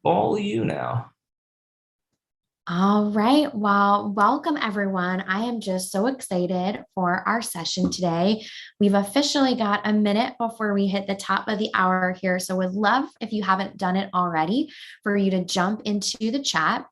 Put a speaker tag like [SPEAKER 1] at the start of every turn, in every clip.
[SPEAKER 1] all you now.
[SPEAKER 2] All right. Well, welcome everyone. I am just so excited for our session today. We've officially got a minute before we hit the top of the hour here. So would love if you haven't done it already for you to jump into the chat,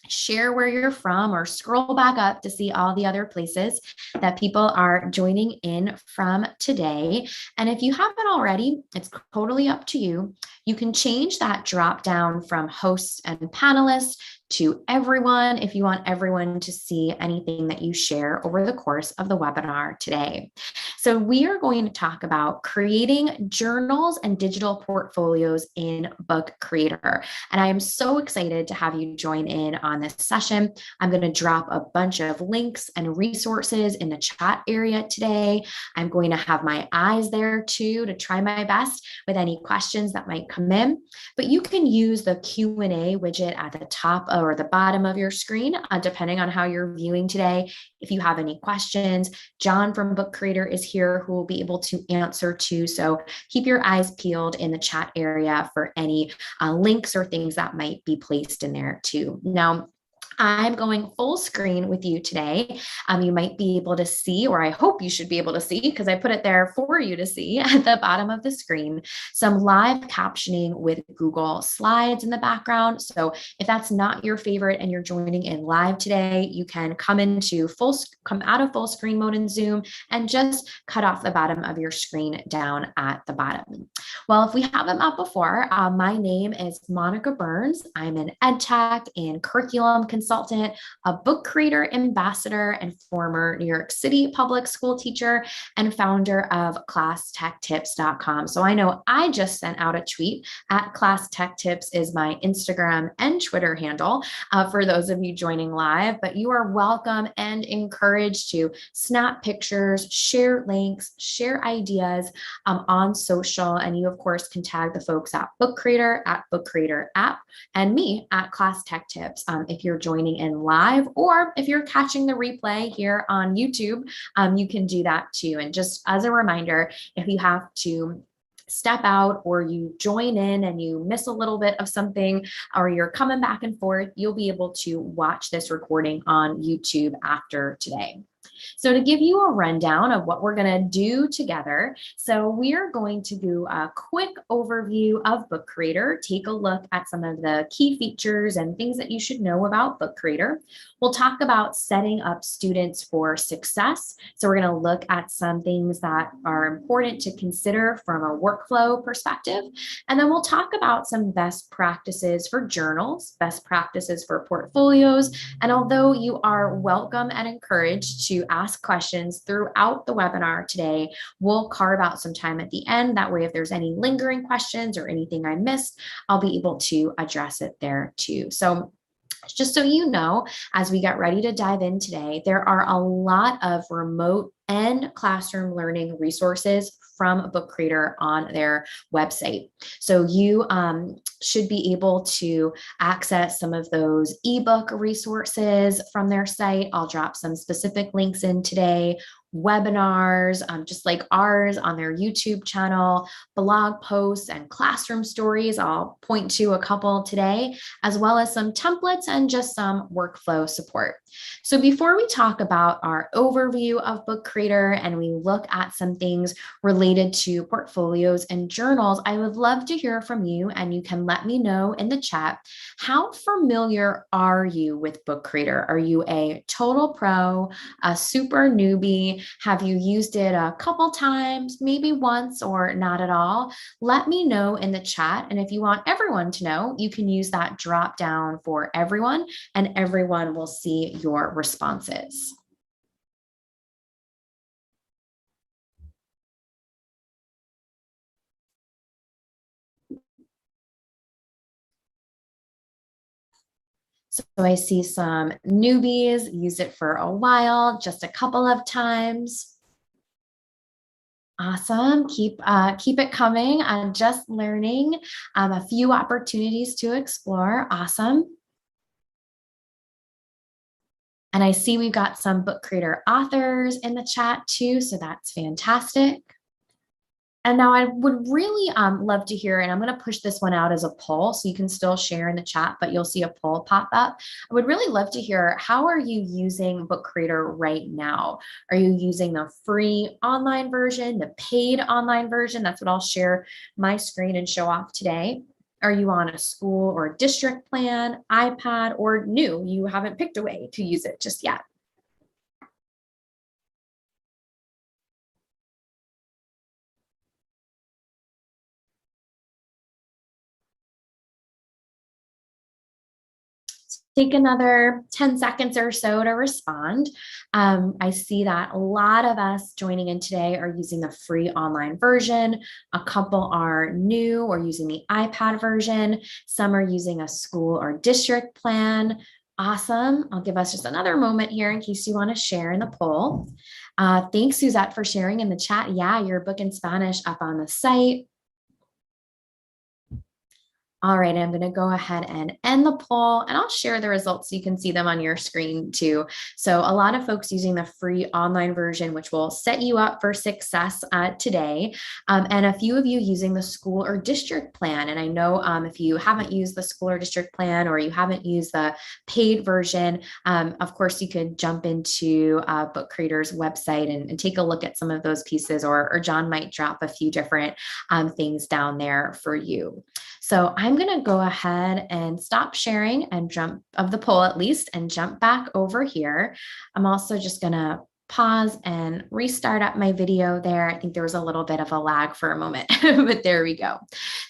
[SPEAKER 2] share where you're from, or scroll back up to see all the other places that people are joining in from today. And if you haven't already, it's totally up to you. You can change that drop down from hosts and panelists to everyone if you want everyone to see anything that you share over the course of the webinar today. So we are going to talk about creating journals and digital portfolios in Book Creator. And I am so excited to have you join in on this session. I'm going to drop a bunch of links and resources in the chat area today. I'm going to have my eyes there too to try my best with any questions that might come in. But you can use the Q&A widget at the top or the bottom of your screen, depending on how you're viewing today. If you have any questions, John from Book Creator is here who will be able to answer too. So keep your eyes peeled in the chat area for any links or things that might be placed in there too. Now, I'm going full screen with you today. You might be able to see, or I hope you should be able to see, because I put it there for you to see at the bottom of the screen, some live captioning with Google Slides in the background. So if that's not your favorite and you're joining in live today, you can come out of full screen mode in Zoom and just cut off the bottom of your screen down at the bottom. Well, if we haven't met before, my name is Monica Burns. I'm an ed tech and curriculum consultant, a book creator ambassador, and former New York City public school teacher and founder of ClassTechTips.com. So I know I just sent out a tweet at ClassTechTips is my Instagram and Twitter handle for those of you joining live, but you are welcome and encouraged to snap pictures, share links, share ideas on social. And you, of course, can tag the folks at Book Creator app, and me at Class Tech Tips if you're joining in live, or if you're catching the replay here on YouTube, you can do that too. And just as a reminder, if you have to step out or you join in and you miss a little bit of something or you're coming back and forth, you'll be able to watch this recording on YouTube after today. So to give you a rundown of what we're going to do together, so we are going to do a quick overview of Book Creator, take a look at some of the key features and things that you should know about Book Creator. We'll talk about setting up students for success. So we're going to look at some things that are important to consider from a workflow perspective. And then we'll talk about some best practices for journals, best practices for portfolios. And although you are welcome and encouraged to ask questions throughout the webinar today, we'll carve out some time at the end. That way, if there's any lingering questions or anything I missed, I'll be able to address it there too. So just so you know, as we get ready to dive in today, there are a lot of remote and classroom learning resources from Book Creator on their website. So you should be able to access some of those ebook resources from their site. I'll drop some specific links in today, webinars, just like ours on their YouTube channel, blog posts and classroom stories. I'll point to a couple today, as well as some templates and just some workflow support. So before we talk about our overview of Book Creator and we look at some things related to portfolios and journals, I would love to hear from you, and you can let me know in the chat, how familiar are you with Book Creator? Are you a total pro, a super newbie? Have you used it a couple times, maybe once, or not at all? Let me know in the chat. And if you want everyone to know, you can use that drop down for everyone, and everyone will see your responses. So I see some newbies use it for a while, just a couple of times. Awesome. Keep it coming. I'm just learning, a few opportunities to explore. Awesome. And I see we've got some Book Creator authors in the chat too, so that's fantastic. And now I would really love to hear, and I'm going to push this one out as a poll so you can still share in the chat, but you'll see a poll pop up. I would really love to hear, how are you using Book Creator right now? Are you using the free online version, the paid online version? That's what I'll share my screen and show off today. Are you on a school or district plan, iPad, or new? You haven't picked a way to use it just yet. Take another 10 seconds or so to respond. I see that a lot of us joining in today are using the free online version. A couple are new or using the iPad version. Some are using a school or district plan. Awesome. I'll give us just another moment here in case you want to share in the poll. Thanks, Suzette, for sharing in the chat. Yeah, your book in Spanish up on the site. All right, I'm going to go ahead and end the poll, and I'll share the results so you can see them on your screen too. So a lot of folks using the free online version, which will set you up for success today, and a few of you using the school or district plan. And I know if you haven't used the school or district plan, or you haven't used the paid version, of course, you could jump into Book Creator's website and take a look at some of those pieces, or John might drop a few different things down there for you. So I'm going to go ahead and stop sharing and jump of the poll at least and jump back over here. I'm also just going to pause and restart up my video there. I think there was a little bit of a lag for a moment, but there we go.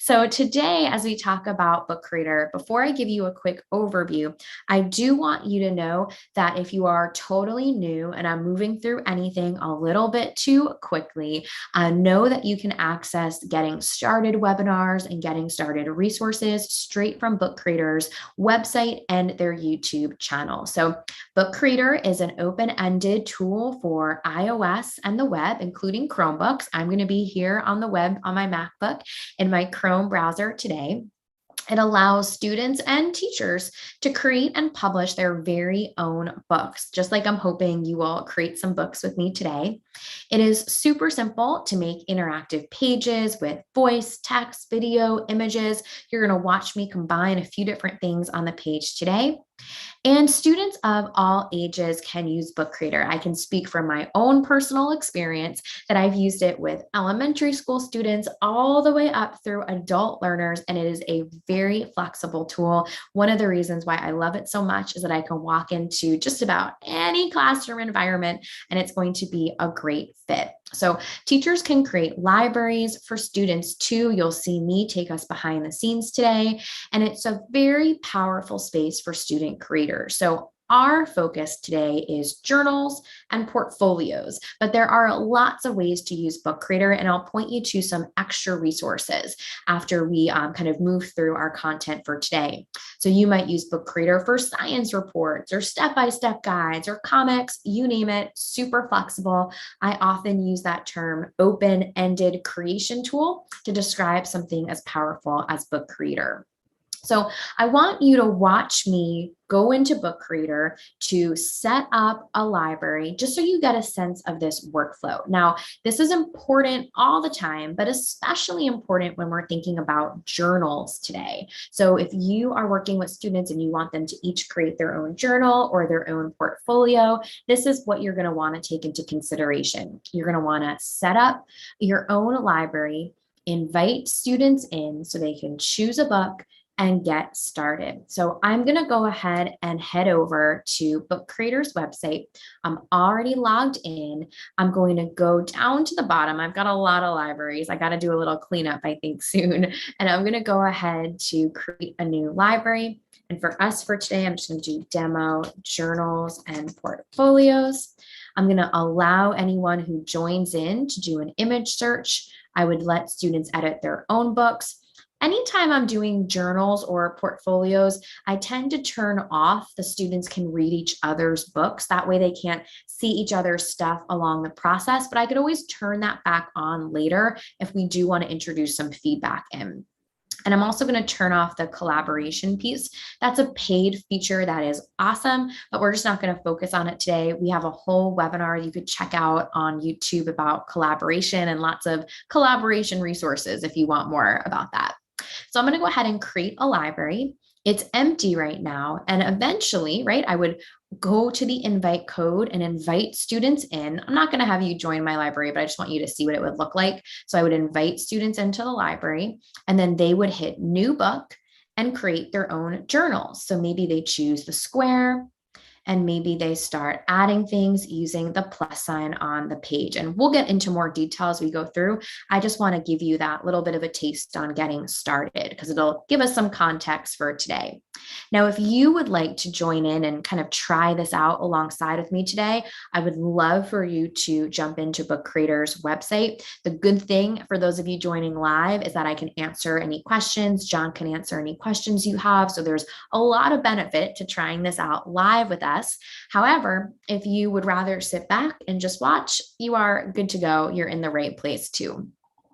[SPEAKER 2] So today, as we talk about Book Creator, before I give you a quick overview, I do want you to know that if you are totally new and I'm moving through anything a little bit too quickly, know that you can access getting started webinars and getting started resources straight from Book Creator's website and their YouTube channel. So Book Creator is an open-ended tool for iOS and the web, including Chromebooks. I'm going to be here on the web on my MacBook in my Chrome browser today. It allows students and teachers to create and publish their very own books, just like I'm hoping you will create some books with me today. It is super simple to make interactive pages with voice, text, video, images. You're going to watch me combine a few different things on the page today. And students of all ages can use Book Creator. I can speak from my own personal experience that I've used it with elementary school students all the way up through adult learners, and it is a very flexible tool. One of the reasons why I love it so much is that I can walk into just about any classroom environment and it's going to be a great fit. So teachers can create libraries for students too. You'll see me take us behind the scenes today, and it's a very powerful space for student creators. So our focus today is journals and portfolios, but there are lots of ways to use Book Creator, and I'll point you to some extra resources after we kind of move through our content for today. So you might use Book Creator for science reports or step-by-step guides or comics, you name it, super flexible. I often use that term open-ended creation tool to describe something as powerful as Book Creator. So I want you to watch me go into Book Creator to set up a library just so you get a sense of this workflow. Now, this is important all the time, but especially important when we're thinking about journals today. So if you are working with students and you want them to each create their own journal or their own portfolio, this is what you're going to want to take into consideration. You're going to want to set up your own library, invite students in so they can choose a book and get started. So I'm going to go ahead and head over to Book Creator's website. I'm already logged in. I'm going to go down to the bottom. I've got a lot of libraries. I got to do a little cleanup, I think, soon. And I'm going to go ahead to create a new library. And for us for today, I'm just going to do demo journals and portfolios. I'm going to allow anyone who joins in to do an image search. I would let students edit their own books. Anytime I'm doing journals or portfolios, I tend to turn off the students can read each other's books. That way they can't see each other's stuff along the process, but I could always turn that back on later if we do want to introduce some feedback in. And I'm also going to turn off the collaboration piece. That's a paid feature that is awesome, but we're just not going to focus on it today. We have a whole webinar you could check out on YouTube about collaboration and lots of collaboration resources if you want more about that. So I'm going to go ahead and create a library. It's empty right now. And eventually, right, I would go to the invite code and invite students in. I'm not going to have you join my library, but I just want you to see what it would look like. So I would invite students into the library, and then they would hit new book and create their own journals. So maybe they choose the square, and maybe they start adding things using the plus sign on the page. And we'll get into more detail as we go through. I just want to give you that little bit of a taste on getting started because it'll give us some context for today. Now, if you would like to join in and kind of try this out alongside with me today, I would love for you to jump into Book Creator's website. The good thing for those of you joining live is that I can answer any questions. John can answer any questions you have. So there's a lot of benefit to trying this out live with us. However, if you would rather sit back and just watch, you are good to go. You're in the right place too.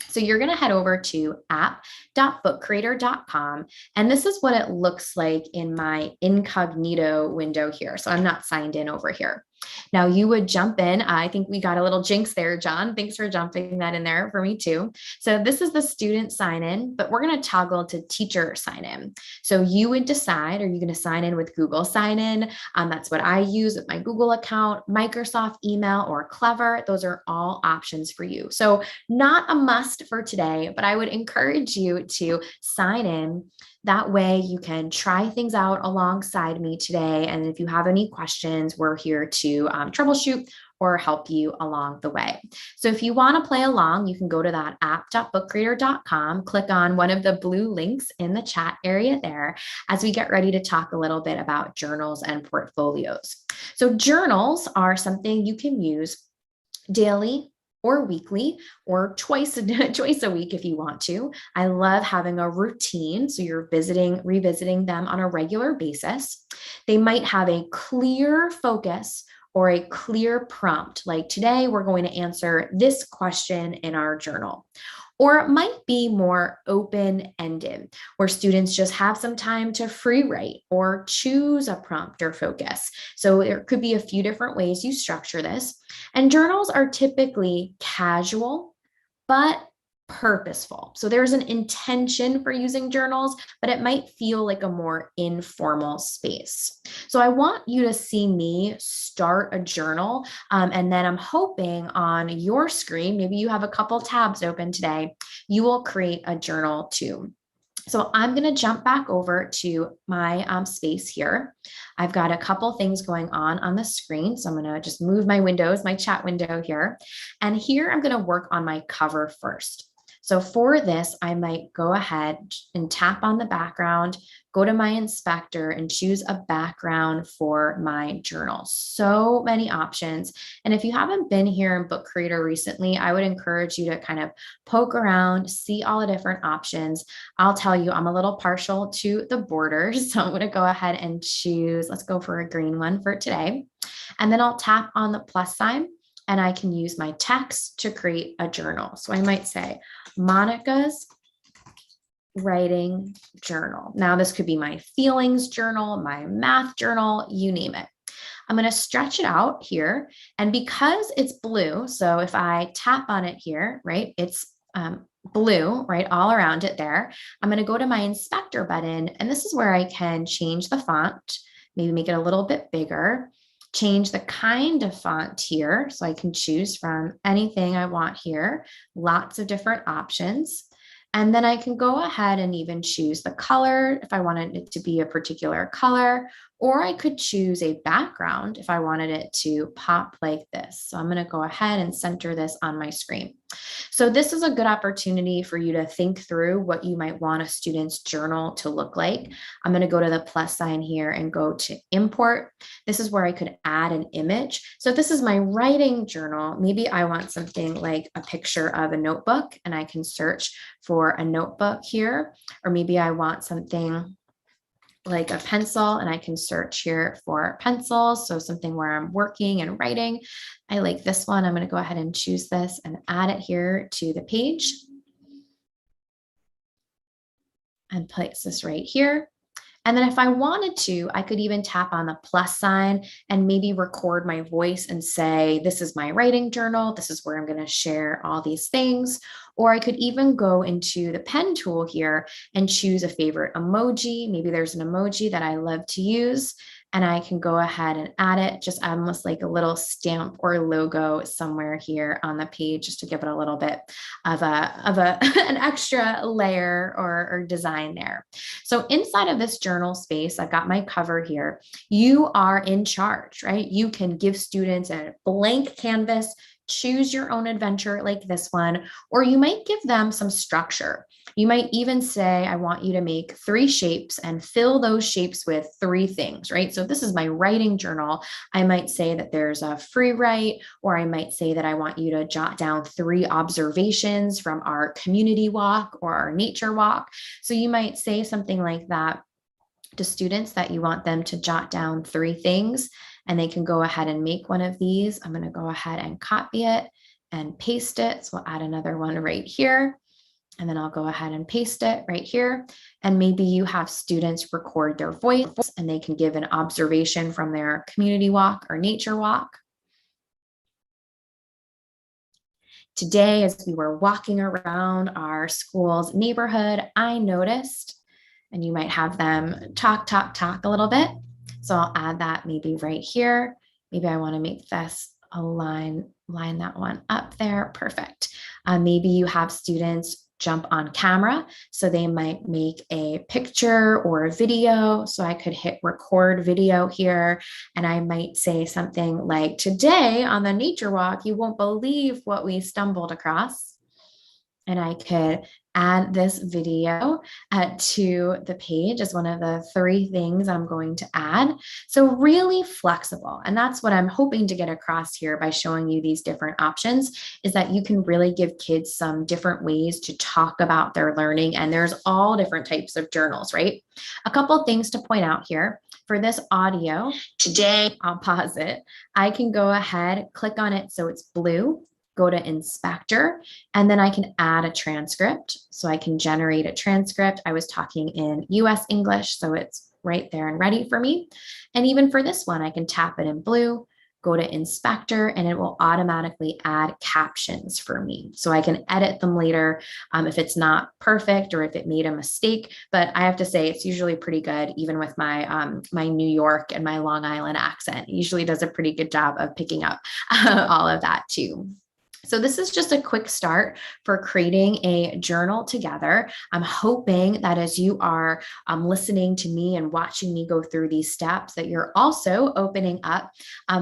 [SPEAKER 2] So you're going to head over to app.bookcreator.com. And this is what it looks like in my incognito window here. So I'm not signed in over here. Now you would jump in. I think we got a little jinx there, John. Thanks for jumping that in there for me too. So this is the student sign in, but we're going to toggle to teacher sign in. So you would decide, are you going to sign in with Google sign in? That's what I use with my Google account, Microsoft email, or Clever. Those are all options for you. So not a must for today, but I would encourage you to sign in. That way you can try things out alongside me today. And if you have any questions, we're here to troubleshoot or help you along the way. So if you want to play along, you can go to that app.bookcreator.com, click on one of the blue links in the chat area there as we get ready to talk a little bit about journals and portfolios. So journals are something you can use daily or weekly or twice a week if you want to. I love having a routine. So you're revisiting them on a regular basis. They might have a clear focus or a clear prompt. Like today, we're going to answer this question in our journal. Or it might be more open-ended, where students just have some time to free write or choose a prompt or focus. So there could be a few different ways you structure this. And journals are typically casual, but purposeful. So there's an intention for using journals, but it might feel like a more informal space. So I want you to see me start a journal. And then I'm hoping on your screen, maybe you have a couple tabs open today, you will create a journal too. So I'm going to jump back over to my space here. I've got a couple things going on the screen. So I'm going to just move my windows, my chat window here. And here I'm going to work on my cover first. So for this, I might go ahead and tap on the background, go to my inspector and choose a background for my journal. So many options. And if you haven't been here in Book Creator recently, I would encourage you to kind of poke around, see all the different options. I'll tell you, I'm a little partial to the borders. So I'm going to go ahead and choose, let's go for a green one for today. And then I'll tap on the plus sign and I can use my text to create a journal. So I might say Monica's writing journal. Now this could be my feelings journal, my math journal, you name it. I'm going to stretch it out here. And because it's blue, so if I tap on it here, right, it's blue, right, all around it there. I'm going to go to my inspector button, and this is where I can change the font, maybe make it a little bit bigger, change the kind of font here. So I can choose from anything I want here, lots of different options. And then I can go ahead and even choose the color if I wanted it to be a particular color, or I could choose a background if I wanted it to pop like this. So I'm going to go ahead and center this on my screen. So this is a good opportunity for you to think through what you might want a student's journal to look like. I'm going to go to the plus sign here and go to import. This is where I could add an image. So if this is my writing journal, maybe I want something like a picture of a notebook, and I can search for a notebook here, or maybe I want something like a pencil, and I can search here for pencils. So something where I'm working and writing. I like this one. I'm going to go ahead and choose this and add it here to the page. and place this right here. And then if I wanted to, I could even tap on the plus sign and maybe record my voice and say, this is my writing journal. This is where I'm going to share all these things. Or I could even go into the pen tool here and choose a favorite emoji. Maybe there's an emoji that I love to use, and I can go ahead and add it, just almost like a little stamp or logo somewhere here on the page, just to give it a little bit of a an extra layer or design there. So inside of this journal space, I've got my cover here. You are in charge, right? You can give students a blank canvas, choose your own adventure like this one, or you might give them some structure. You might even say, I want you to make 3 shapes and fill those shapes with 3 things, right? So if this is my writing journal, I might say that there's a free write, or I might say that I want you to jot down 3 observations from our community walk or our nature walk. So you might say something like that to students, that you want them to jot down 3 things, and they can go ahead and make one of these. I'm going to go ahead and copy it and paste it. So we'll add another one right here. And then I'll go ahead and paste it right here. And maybe you have students record their voice and they can give an observation from their community walk or nature walk. Today, as we were walking around our school's neighborhood, I noticed, and you might have them talk a little bit. So I'll add that maybe right here. Maybe I want to make this a line that one up there. Perfect. Maybe you have students jump on camera, so they might make a picture or a video. So I could hit record video here, and I might say something like, today on the nature walk, you won't believe what we stumbled across. And I could add this video to the page as one of the 3 things I'm going to add. So really flexible. And that's what I'm hoping to get across here by showing you these different options, is that you can really give kids some different ways to talk about their learning. And there's all different types of journals, right? A couple of things to point out here. For this audio, today, I'll pause it. I can go ahead, click on it so it's blue, go to inspector, and then I can add a transcript. So I can generate a transcript. I was talking in US English, so it's right there and ready for me. And even for this one, I can tap it in blue, go to inspector, and it will automatically add captions for me. So I can edit them later if it's not perfect or if it made a mistake. But I have to say, it's usually pretty good, even with my my New York and my Long Island accent. It usually does a pretty good job of picking up all of that too. So this is just a quick start for creating a journal together. I'm hoping that as you are listening to me and watching me go through these steps, that you're also opening up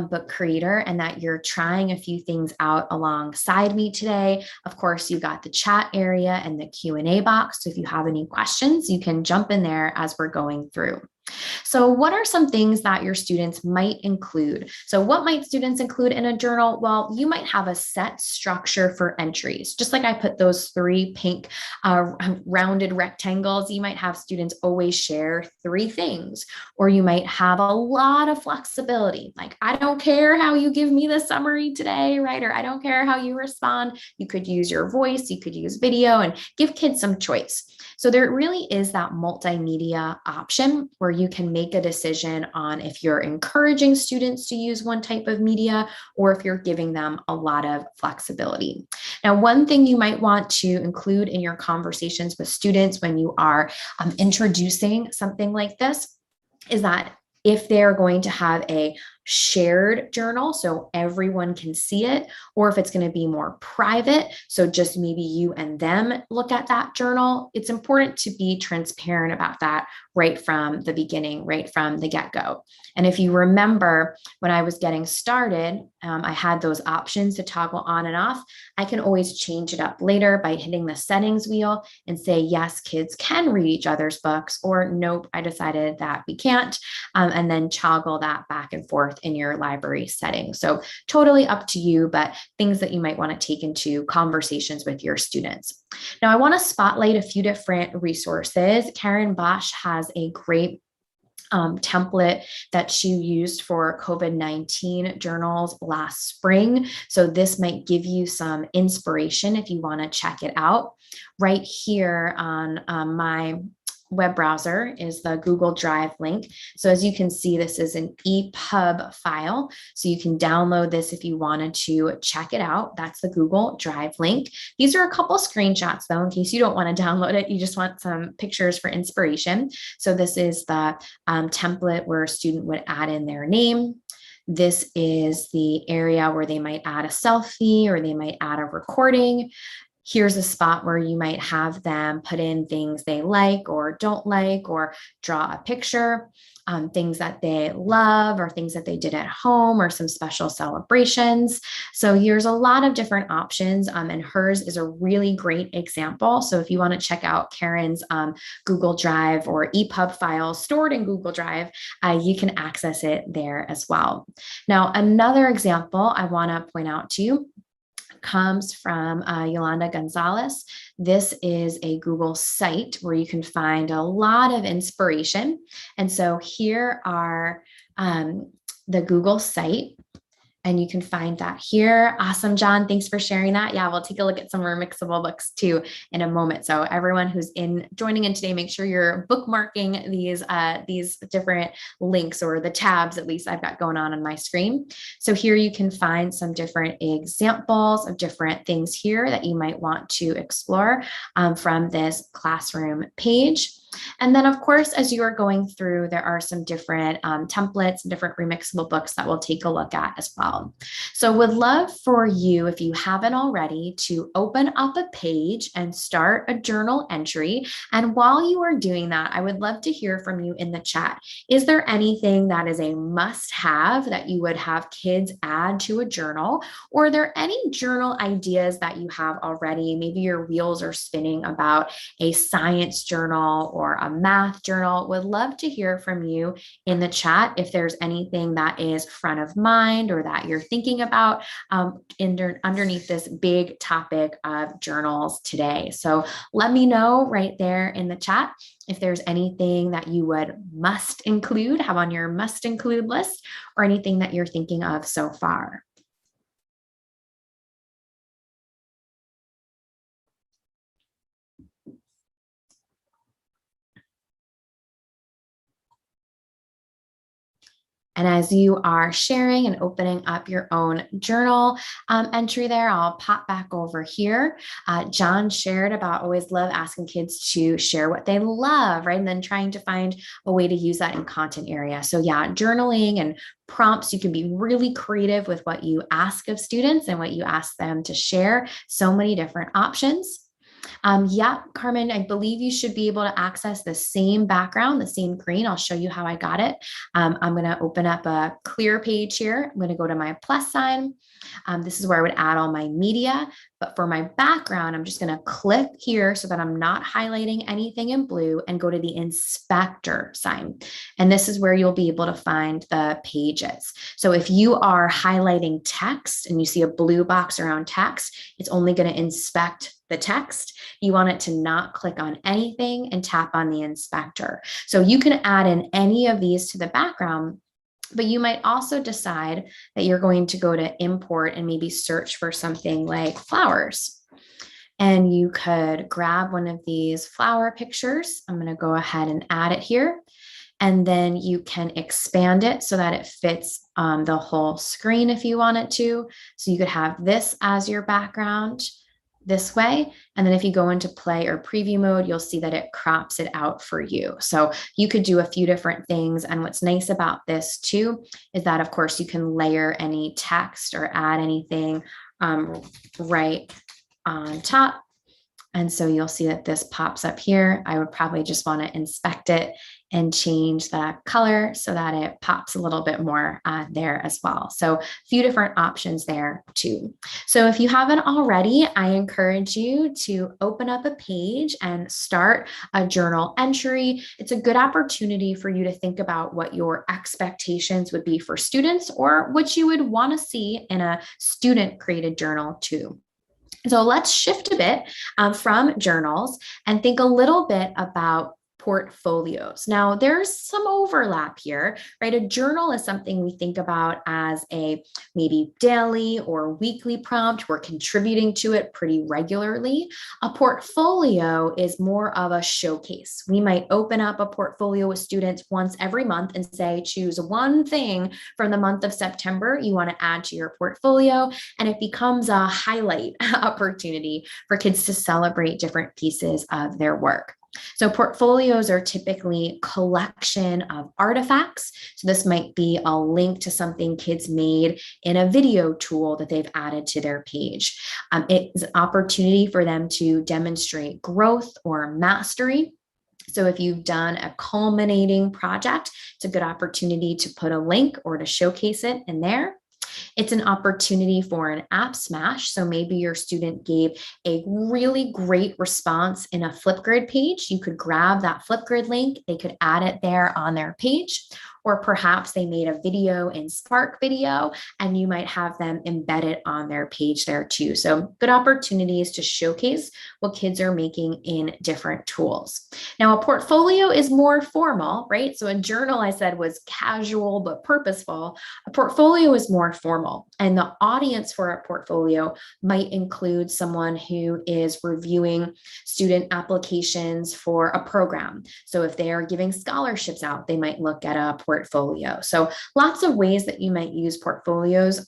[SPEAKER 2] Book Creator, and that you're trying a few things out alongside me today. Of course, you got the chat area and the Q&A box. So if you have any questions, you can jump in there as we're going through. So what are some things that your students might include? So what might students include in a journal? Well, you might have a set structure for entries. Just like I put those 3 pink rounded rectangles, you might have students always share 3 things, or you might have a lot of flexibility. Like, I don't care how you give me the summary today, right? Or I don't care how you respond. You could use your voice, you could use video, and give kids some choice. So there really is that multimedia option where you can make a decision on if you're encouraging students to use one type of media, or if you're giving them a lot of flexibility. Now, one thing you might want to include in your conversations with students when you are introducing something like this is that if they're going to have a shared journal, so everyone can see it, or if it's going to be more private, so just maybe you and them look at that journal, it's important to be transparent about that right from the beginning, right from the get-go. And if you remember, when I was getting started, I had those options to toggle on and off. I can always change it up later by hitting the settings wheel and say, yes, kids can read each other's books, or nope, I decided that we can't, and then toggle that back and forth in your library setting. So totally up to you, but things that you might want to take into conversations with your students. Now, I want to spotlight a few different resources. Karen Bosch has a great template that she used for COVID-19 journals last spring. So this might give you some inspiration if you want to check it out. Right here on my web browser is the Google Drive link. So as you can see, this is an EPUB file. So you can download this if you wanted to check it out. That's the Google Drive link. These are a couple screenshots though, in case you don't want to download it, you just want some pictures for inspiration. So this is the template where a student would add in their name. This is the area where they might add a selfie or they might add a recording. Here's a spot where you might have them put in things they like or don't like, or draw a picture, things that they love or things that they did at home or some special celebrations. So here's a lot of different options, and hers is a really great example. So if you want to check out Karen's Google Drive or EPUB files stored in Google Drive, you can access it there as well. Now, another example I want to point out to you comes from Yolanda Gonzalez. This is a Google site where you can find a lot of inspiration. And so here are the Google site. And you can find that here. Awesome, John. Thanks for sharing that. Yeah, we'll take a look at some remixable books too in a moment. So everyone who's joining in today, make sure you're bookmarking these different links, or the tabs at least I've got going on my screen. So here you can find some different examples of different things here that you might want to explore from this classroom page. And then, of course, as you are going through, there are some different templates, different remixable books that we'll take a look at as well. So would love for you, if you haven't already, to open up a page and start a journal entry. And while you are doing that, I would love to hear from you in the chat. Is there anything that is a must-have that you would have kids add to a journal? Or are there any journal ideas that you have already? Maybe your wheels are spinning about a science journal or a math journal. Would love to hear from you in the chat if there's anything that is front of mind or that you're thinking about underneath this big topic of journals today. So let me know right there in the chat if there's anything that you would have on your must include list, or anything that you're thinking of so far. And as you are sharing and opening up your own journal entry there, I'll pop back over here. John shared about always love asking kids to share what they love, right? And then trying to find a way to use that in content area. So yeah, journaling and prompts, you can be really creative with what you ask of students and what you ask them to share. So many different options. Yeah, Carmen, I believe you should be able to access the same background, the same green. I'll show you how I got it. I'm going to open up a clear page here. I'm going to go to my plus sign. This is where I would add all my media. But for my background, I'm just going to click here so that I'm not highlighting anything in blue, and go to the inspector sign. And this is where you'll be able to find the pages. So if you are highlighting text and you see a blue box around text, it's only going to inspect the text. You want it to not click on anything and tap on the inspector. So you can add in any of these to the background, but you might also decide that you're going to go to import and maybe search for something like flowers. And you could grab one of these flower pictures. I'm going to go ahead and add it here. And then you can expand it so that it fits the whole screen if you want it to. So you could have this as your background this way. And then if you go into play or preview mode, you'll see that it crops it out for you. So you could do a few different things. And what's nice about this too, is that of course you can layer any text or add anything right on top. And so you'll see that this pops up here. I would probably just want to inspect it and change the color so that it pops a little bit more there as well. So a few different options there too. So if you haven't already, I encourage you to open up a page and start a journal entry. It's a good opportunity for you to think about what your expectations would be for students, or what you would want to see in a student created journal too. So let's shift a bit from journals and think a little bit about portfolios. Now, there's some overlap here, right? A journal is something we think about as a maybe daily or weekly prompt. We're contributing to it pretty regularly. A portfolio is more of a showcase. We might open up a portfolio with students once every month and say, choose one thing from the month of September you want to add to your portfolio. And it becomes a highlight opportunity for kids to celebrate different pieces of their work. So portfolios are typically collection of artifacts. So this might be a link to something kids made in a video tool that they've added to their page. It's an opportunity for them to demonstrate growth or mastery. So if you've done a culminating project, it's a good opportunity to put a link or to showcase it in there. It's an opportunity for an app smash. So maybe your student gave a really great response in a Flipgrid page. You could grab that Flipgrid link. They could add it there on their page. Or perhaps they made a video in Spark Video and you might have them embedded on their page there too. So good opportunities to showcase what kids are making in different tools. Now, a portfolio is more formal, right? So a journal I said was casual but purposeful. A portfolio is more formal, and the audience for a portfolio might include someone who is reviewing student applications for a program. So if they are giving scholarships out, they might look at a portfolio. So lots of ways that you might use portfolios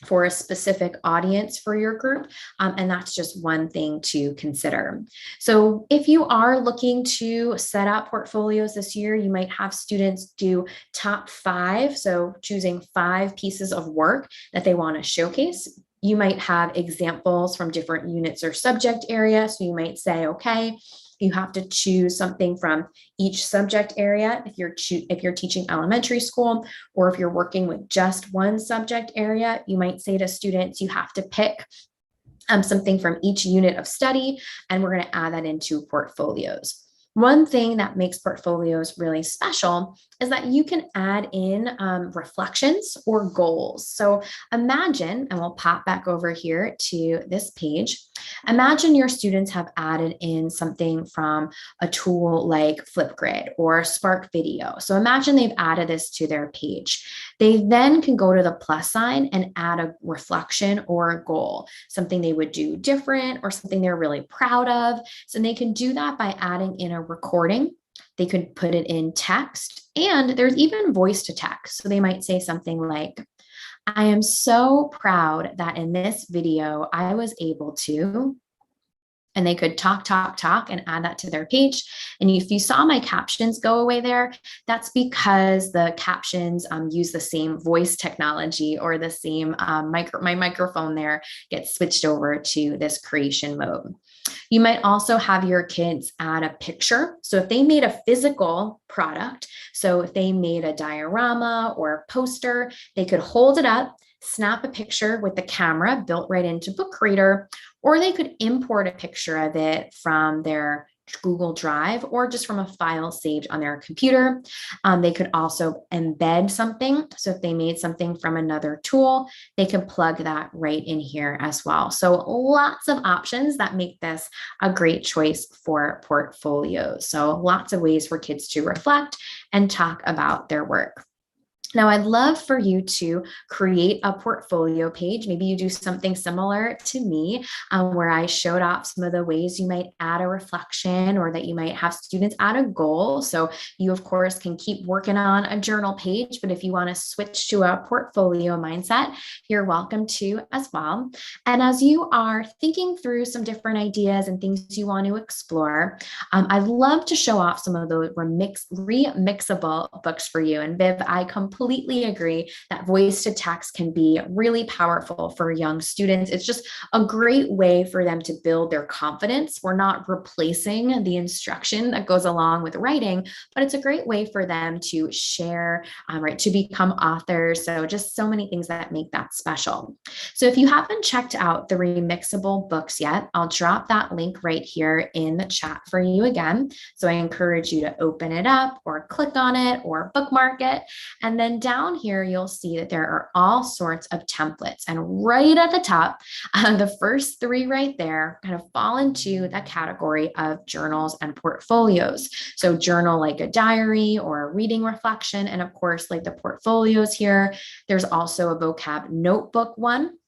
[SPEAKER 2] for a specific audience for your group. And that's just one thing to consider. So if you are looking to set up portfolios this year, you might have students do top 5. So choosing 5 pieces of work that they want to showcase. You might have examples from different units or subject areas. So you might say, okay, you have to choose something from each subject area if you're teaching elementary school, or if you're working with just one subject area. You might say to students, you have to pick something from each unit of study, and we're going to add that into portfolios. One thing that makes portfolios really special is that you can add in reflections or goals. So imagine, and we'll pop back over here to this page. Imagine your students have added in something from a tool like Flipgrid or Spark Video. So imagine they've added this to their page. They then can go to the plus sign and add a reflection or a goal, something they would do different or something they're really proud of. So they can do that by adding in a recording. They could put it in text, and there's even voice to text. So they might say something like, I am so proud that in this video, I was able to, and they could talk, and add that to their page. And if you saw my captions go away there, that's because the captions use the same voice technology, or the same my microphone there gets switched over to this creation mode. You might also have your kids add a picture. So if they made a physical product, so if they made a diorama or a poster, they could hold it up, snap a picture with the camera built right into Book Reader, or they could import a picture of it from their Google Drive or just from a file saved on their computer. They could also embed something. So if they made something from another tool, they can plug that right in here as well. So lots of options that make this a great choice for portfolios. So lots of ways for kids to reflect and talk about their work. Now, I'd love for you to create a portfolio page. Maybe you do something similar to me, where I showed off some of the ways you might add a reflection, or that you might have students add a goal. So you, of course, can keep working on a journal page, but if you want to switch to a portfolio mindset, you're welcome to as well. And as you are thinking through some different ideas and things you want to explore, I'd love to show off some of those remixable books for you. And Viv, I completely agree that voice to text can be really powerful for young students. It's just a great way for them to build their confidence. We're not replacing the instruction that goes along with writing, but it's a great way for them to share, right, to become authors. So just so many things that make that special. So if you haven't checked out the remixable books yet, I'll drop that link right here in the chat for you again. So I encourage you to open it up or click on it or bookmark it. And then then down here, you'll see that there are all sorts of templates. And right at the top, the first three right there kind of fall into that category of journals and portfolios. So journal like a diary or a reading reflection. And of course, like the portfolios here, there's also a vocab notebook one.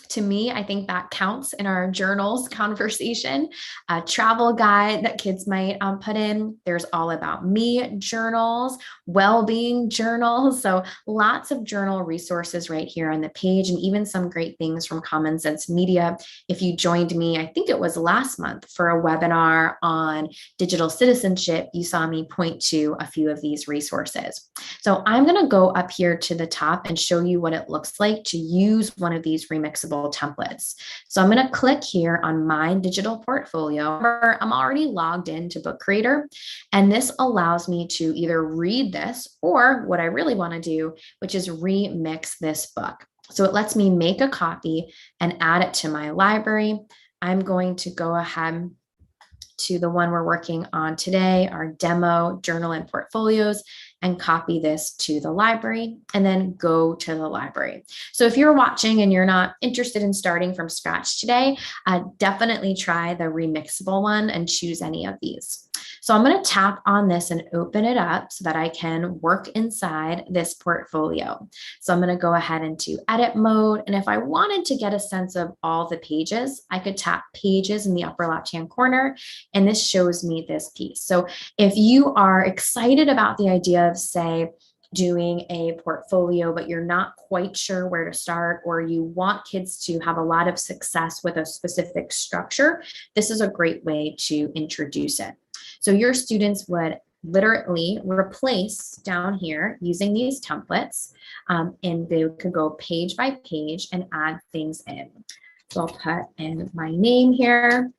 [SPEAKER 2] To me, I think that counts in our journals conversation. A travel guide that kids might put in. There's all about me journals, well-being journals. So lots of journal resources right here on the page, and even some great things from Common Sense Media. If you joined me, I think it was last month for a webinar on digital citizenship, you saw me point to a few of these resources. So I'm going to go up here to the top and show you what it looks like to use one of these remixable templates. So I'm going to click here on my digital portfolio. I'm already logged into Book Creator, and this allows me to either read this or what I really want to do, which is remix this book. So it lets me make a copy and add it to my library. I'm going to go ahead to the one we're working on today, our demo journal and portfolios, and copy this to the library and then go to the library. So if you're watching and you're not interested in starting from scratch today, definitely try the remixable one and choose any of these. So I'm going to tap on this and open it up so that I can work inside this portfolio. So I'm going to go ahead into edit mode. And if I wanted to get a sense of all the pages, I could tap pages in the upper left-hand corner, and this shows me this piece. So if you are excited about the idea of, say, doing a portfolio, but you're not quite sure where to start, or you want kids to have a lot of success with a specific structure, this is a great way to introduce it. So your students would literally replace down here using these templates, and they could go page by page and add things in. So I'll put in my name here.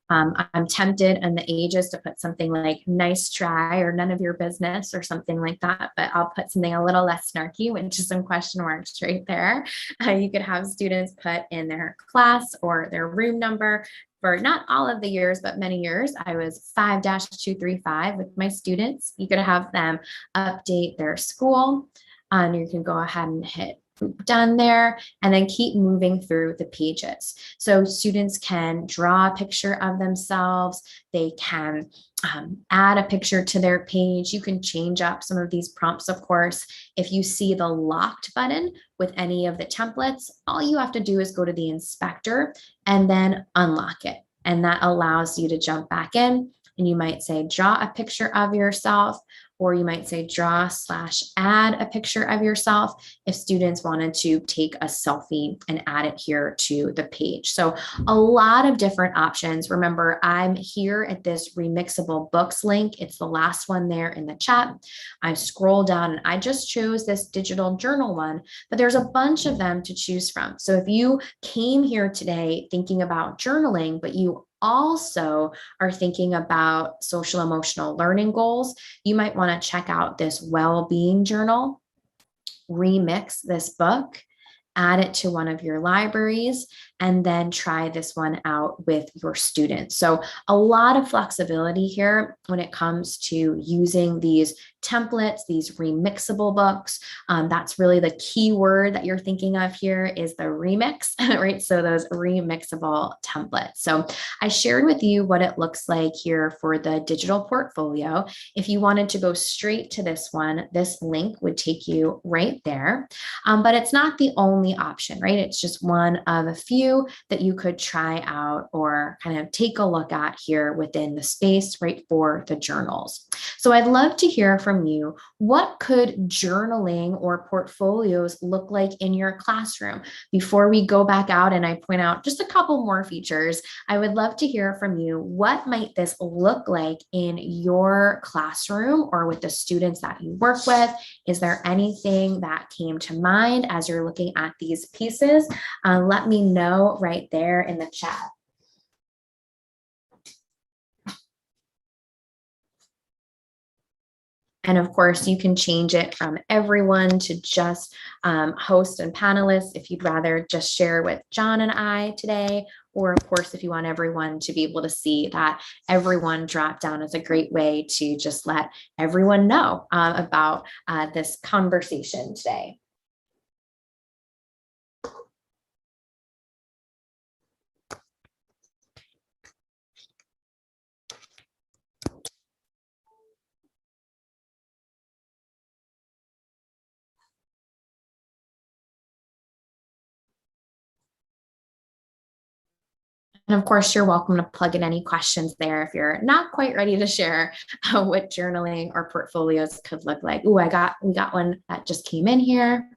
[SPEAKER 2] I'm tempted in the ages to put something like nice try or none of your business or something like that, but I'll put something a little less snarky, which is some question marks right there. You could have students put in their class or their room number. For not all of the years, but many years, I was 5-235 with my students. You could have them update their school, and you can go ahead and hit done there, and then keep moving through the pages. So students can draw a picture of themselves. They can add a picture to their page. You can change up some of these prompts, of course. If you see the locked button with any of the templates, all you have to do is go to the inspector and then unlock it. And that allows you to jump back in, and you might say, draw a picture of yourself, or you might say draw/add a picture of yourself if students wanted to take a selfie and add it here to the page. So a lot of different options. Remember, I'm here at this remixable books link. It's the last one there in the chat. I scroll down and I just chose this digital journal one, but there's a bunch of them to choose from. So if you came here today thinking about journaling, but you also are thinking about social emotional learning goals, you might want to check out this well-being journal, remix this book, add it to one of your libraries, and then try this one out with your students. So a lot of flexibility here when it comes to using these templates, these remixable books. That's really the key word that you're thinking of here is the remix, right? So those remixable templates. So I shared with you what it looks like here for the digital portfolio. If you wanted to go straight to this one, this link would take you right there. But it's not the only option, right? It's just one of a few that you could try out or kind of take a look at here within the space, right, for the journals. So I'd love to hear from you. What could journaling or portfolios look like in your classroom? Before we go back out and I point out just a couple more features, I would love to hear from you. What might this look like in your classroom or with the students that you work with? Is there anything that came to mind as you're looking at these pieces? Let me know right there in the chat. And of course, you can change it from everyone to just host and panelists if you'd rather just share with John and I today. Or of course, if you want everyone to be able to see that, everyone drop down is a great way to just let everyone know about this conversation today. And of course, you're welcome to plug in any questions there if you're not quite ready to share what journaling or portfolios could look like. Oh, we got one that just came in here.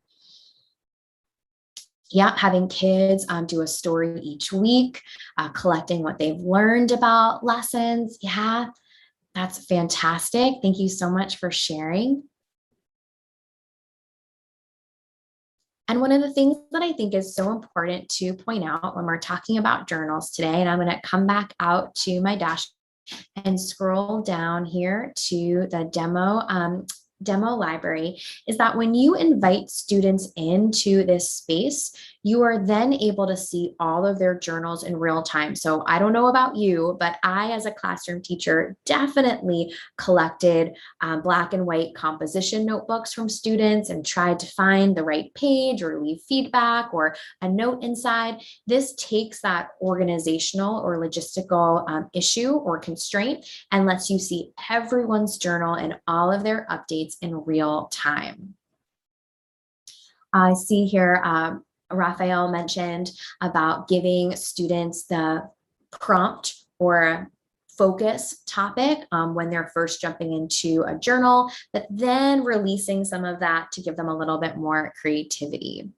[SPEAKER 2] Yeah, having kids do a story each week, collecting what they've learned about lessons. Yeah, that's fantastic. Thank you so much for sharing. And one of the things that I think is so important to point out when we're talking about journals today, and I'm going to come back out to my dash and scroll down here to the demo library, is that when you invite students into this space, you are then able to see all of their journals in real time. So I don't know about you, but I, as a classroom teacher, definitely collected black and white composition notebooks from students and tried to find the right page or leave feedback or a note inside. This takes that organizational or logistical issue or constraint and lets you see everyone's journal and all of their updates in real time. I see here, Raphael mentioned about giving students the prompt or focus topic when they're first jumping into a journal, but then releasing some of that to give them a little bit more creativity.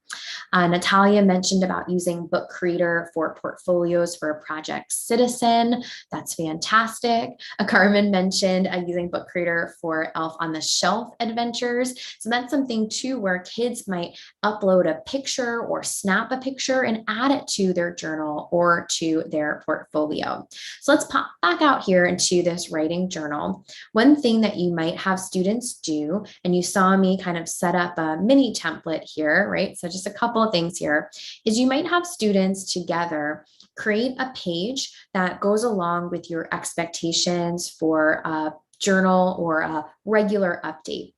[SPEAKER 2] Natalia mentioned about using Book Creator for portfolios for a project citizen. That's fantastic. Carmen mentioned using Book Creator for Elf on the Shelf adventures. So that's something too where kids might upload a picture or snap a picture and add it to their journal or to their portfolio. So let's pop back out here into this writing journal. One thing that you might have students do, and you saw me kind of set up a mini template here, right? So just a couple of things here, is you might have students together create a page that goes along with your expectations for a journal or a regular update.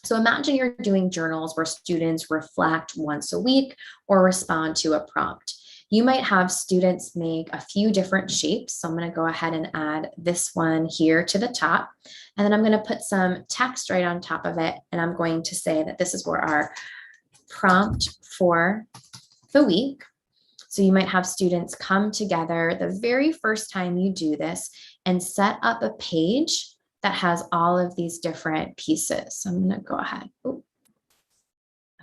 [SPEAKER 2] So imagine you're doing journals where students reflect once a week or respond to a prompt. You might have students make a few different shapes. So I'm going to go ahead and add this one here to the top. And then I'm going to put some text right on top of it. And I'm going to say that this is where our prompt for the week. So you might have students come together the very first time you do this and set up a page that has all of these different pieces. So I'm going to go ahead. I'm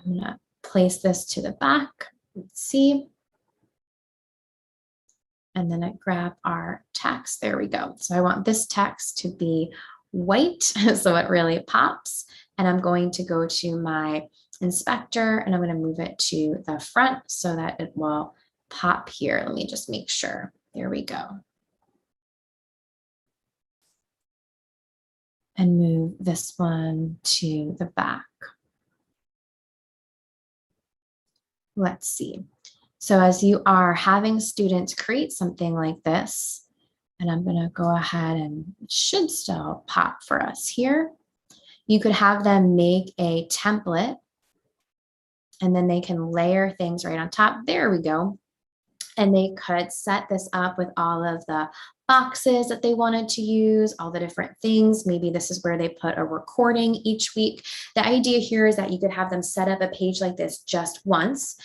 [SPEAKER 2] going to place this to the back. Let's see. And then I grab our text. There we go. So I want this text to be white so it really pops. And I'm going to go to my inspector and I'm going to move it to the front so that it will pop here. Let me just make sure. There we go. And move this one to the back. Let's see. So as you are having students create something like this, and I'm going to go ahead and it should still pop for us here. You could have them make a template and then they can layer things right on top. There we go. And they could set this up with all of the boxes that they wanted to use, all the different things. Maybe this is where they put a recording each week. The idea here is that you could have them set up a page like this just once,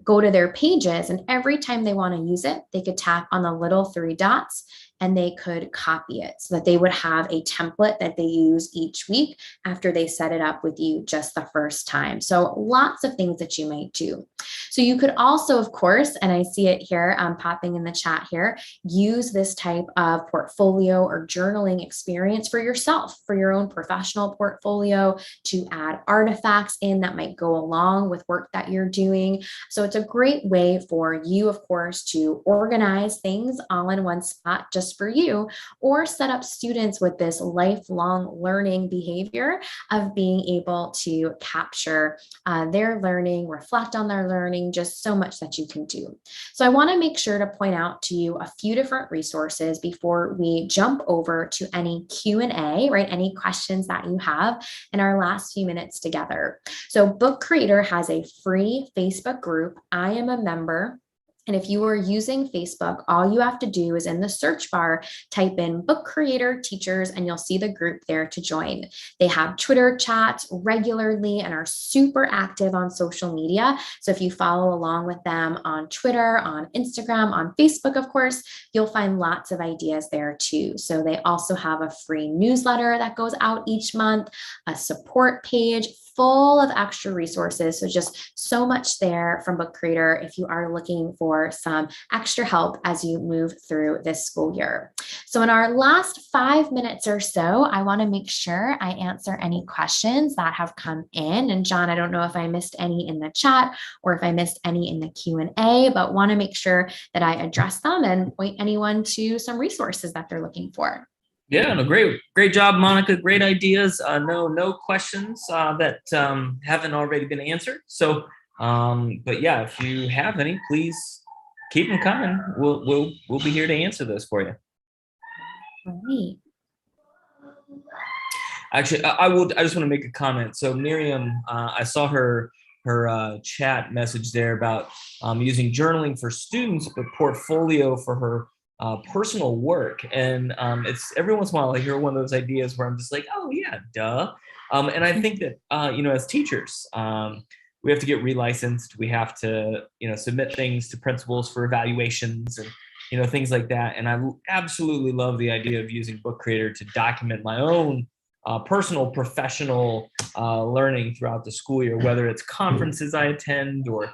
[SPEAKER 2] go to their pages, and every time they want to use it, they could tap on the little three dots and they could copy it so that they would have a template that they use each week after they set it up with you just the first time. So lots of things that you might do. So you could also, of course, and I see it here popping in the chat here, use this type of portfolio or journaling experience for yourself, for your own professional portfolio, to add artifacts in that might go along with work that you're doing. So it's a great way for you, of course, to organize things all in one spot just just for you, or set up students with this lifelong learning behavior of being able to capture their learning, reflect on their learning, just so much that you can do. So I want to make sure to point out to you a few different resources before we jump over to any Q&A, right? Any questions that you have in our last few minutes together. So Book Creator has a free Facebook group. I am a member. And if you are using Facebook, all you have to do is in the search bar, type in Book Creator Teachers, and you'll see the group there to join. They have Twitter chats regularly and are super active on social media. So if you follow along with them on Twitter, on Instagram, on Facebook, of course, you'll find lots of ideas there too. So they also have a free newsletter that goes out each month, a support page full of extra resources. So just so much there from Book Creator if you are looking for some extra help as you move through this school year. So in our last 5 minutes or so, I want to make sure I answer any questions that have come in. And John, I don't know if I missed any in the chat or if I missed any in the Q&A, but want to make sure that I address them and point anyone to some resources that they're looking for.
[SPEAKER 1] Yeah, no, great job, Monica. Great ideas. No questions that haven't already been answered. So, but yeah, if you have any, please keep them coming. We'll be here to answer those for you.
[SPEAKER 2] Great.
[SPEAKER 1] Actually, I just want to make a comment. So Miriam, I saw her chat message there about using journaling for students, but portfolio for her personal work. And it's every once in a while I hear one of those ideas where I'm just like, oh yeah, duh. And I think that as teachers, we have to get relicensed. We have to submit things to principals for evaluations and things like that. And I absolutely love the idea of using Book Creator to document my own personal professional learning throughout the school year, whether it's conferences I attend or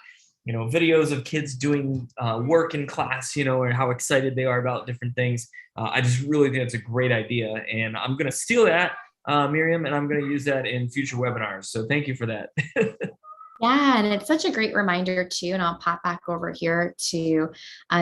[SPEAKER 1] videos of kids doing work in class, or how excited they are about different things. I just really think it's a great idea, and I'm going to steal that, Miriam, and I'm going to use that in future webinars. So thank you for that.
[SPEAKER 2] Yeah, and it's such a great reminder too. And I'll pop back over here to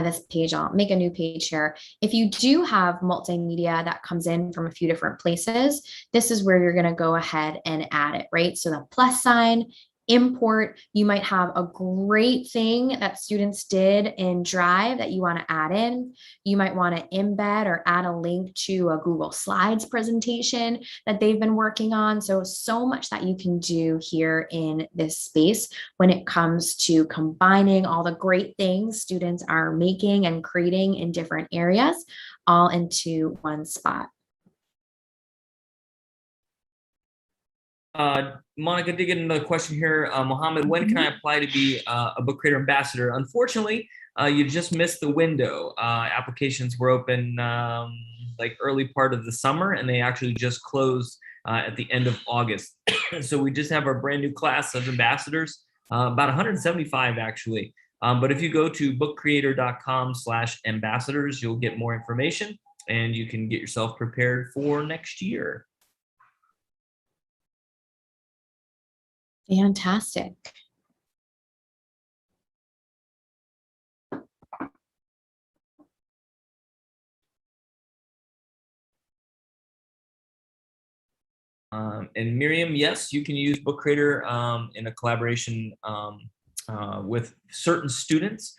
[SPEAKER 2] this page. I'll make a new page here. If you do have multimedia that comes in from a few different places, this is where you're going to go ahead and add it, right? So the plus sign, import, you might have a great thing that students did in Drive that you want to add in. You might want to embed or add a link to a Google Slides presentation that they've been working on. So much that you can do here in this space when it comes to combining all the great things students are making and creating in different areas all into one spot.
[SPEAKER 1] Monica did get another question here. Mohammed, when can I apply to be a Book Creator Ambassador? Unfortunately, you just missed the window. Applications were open like early part of the summer, and they actually just closed at the end of August. So we just have our brand new class of ambassadors, about 175 actually. But if you go to bookcreator.com/ambassadors, you'll get more information and you can get yourself prepared for next year.
[SPEAKER 2] Fantastic.
[SPEAKER 1] And Miriam, yes, you can use Book Creator in a collaboration with certain students.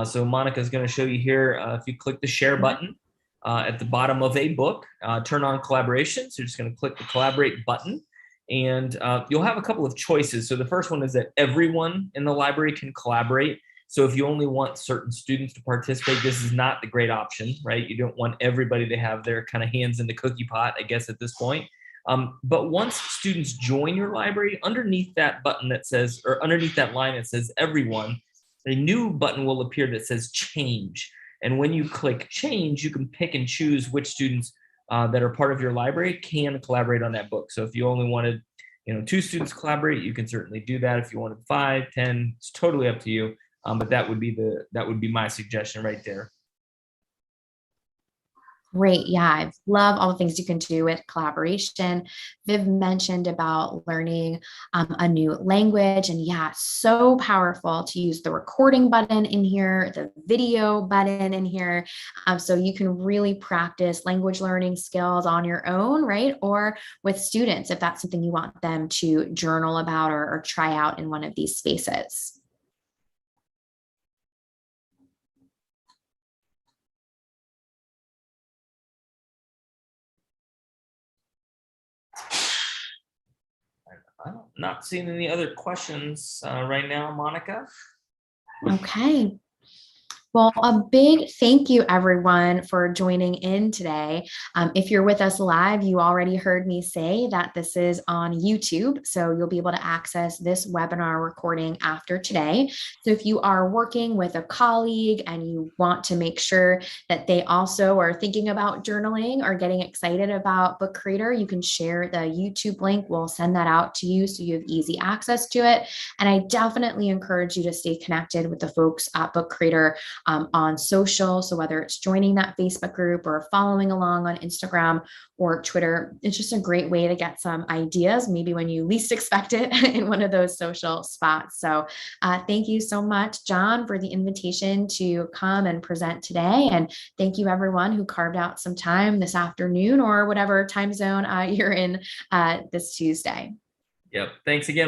[SPEAKER 1] So Monica is going to show you here, if you click the share button at the bottom of a book, turn on collaboration. So you're just going to click the collaborate button. And you'll have a couple of choices. So the first one is that everyone in the library can collaborate. So if you only want certain students to participate, this is not the great option, right? You don't want everybody to have their kind of hands in the cookie pot, I guess, at this point. But once students join your library, underneath that button that says, or underneath that line that says everyone, a new button will appear that says change. And when you click change, you can pick and choose which students that are part of your library can collaborate on that book. So if you only wanted, 2 students collaborate, you can certainly do that. If you wanted 5, 10, it's totally up to you. But that would be my suggestion right there.
[SPEAKER 2] Great. Yeah, I love all the things you can do with collaboration. Viv mentioned about learning a new language. And yeah, so powerful to use the recording button in here, the video button in here. So you can really practice language learning skills on your own, right? Or with students, if that's something you want them to journal about or try out in one of these spaces.
[SPEAKER 1] I'm not seeing any other questions right now, Monica.
[SPEAKER 2] Okay. Well, a big thank you, everyone, for joining in today. If you're with us live, you already heard me say that this is on YouTube. So you'll be able to access this webinar recording after today. So if you are working with a colleague and you want to make sure that they also are thinking about journaling or getting excited about Book Creator, you can share the YouTube link. We'll send that out to you so you have easy access to it. And I definitely encourage you to stay connected with the folks at Book Creator on social. So whether it's joining that Facebook group or following along on Instagram or Twitter, it's just a great way to get some ideas, maybe when you least expect it in one of those social spots. So thank you so much, John, for the invitation to come and present today. And thank you everyone who carved out some time this afternoon or whatever time zone you're in this Tuesday.
[SPEAKER 1] Yep. Thanks again.